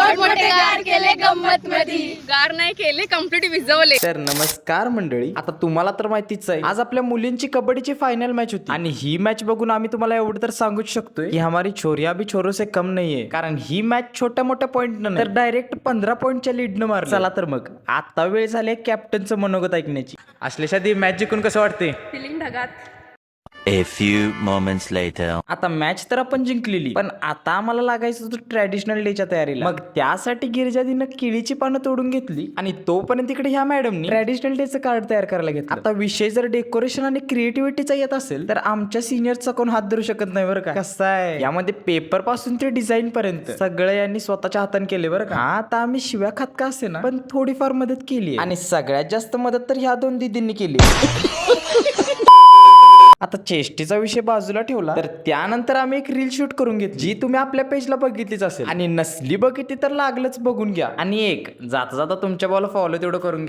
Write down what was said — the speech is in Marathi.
मोठमोठे गार केले गंमत मधी. गार नाही केले, कम्प्लीट विजवले. तर नमस्कार मंडळी, आता तुम्हाला तर माहितीच आहे आज आपल्या मुलींची कबड्डीची फायनल मॅच होती आणि ही मॅच बघून आम्ही तुम्हाला एवढं तर सांगूच शकतोय की हमारी छोरिया भी छोरो से कम नाहीये, कारण ही मॅच छोट्या मोठ्या पॉईंट न तर डायरेक्ट 15 पॉईंटच्या लीडनं मारली. चला तर मग आता वेळ झाली कॅप्टनचं मनोगत ऐकण्याची. असल्याशा ती मॅच जिंकून कसं वाटते? फिलिंग ढगात. A few moments later. आता मॅच तर आपण जिंकलेली, पण आता आम्हाला लागायचं होतं ट्रॅडिशनल डेच्या तयारीला. मग त्यासाठी गिरिजादीनं केळीची पानं तोडून घेतली आणि तोपर्यंत इकडे ह्या मॅडमनी ट्रॅडिशनल डेचं कार्ड तयार करायला घेतलं. आता विषय जर डेकोरेशन आणि क्रिएटिव्हिटीचा येत असेल तर आमच्या सिनियरचा कोण हात धरू शकत नाही बरं का. कसं आहे यामध्ये पेपर पासून ते डिझाईन पर्यंत सगळं यांनी स्वतःच्या हाताने केले बरं का. आता आम्ही शिव्या खात का असे ना, पण थोडीफार मदत केली आणि सगळ्यात जास्त मदत तर ह्या दोन दीदींनी केली. आता चेष्टीचा विषय बाजूला ठेवला तर त्यानंतर आम्ही एक रील शूट करून घेतली, जी तुम्ही आपल्या पेजला बघितलीच असेल आणि नसली बघितली तर लागलंच बघून घ्या. आणि एक जाता जाता तुमच्या बॉल फॉलो तेवढं करून घ्या.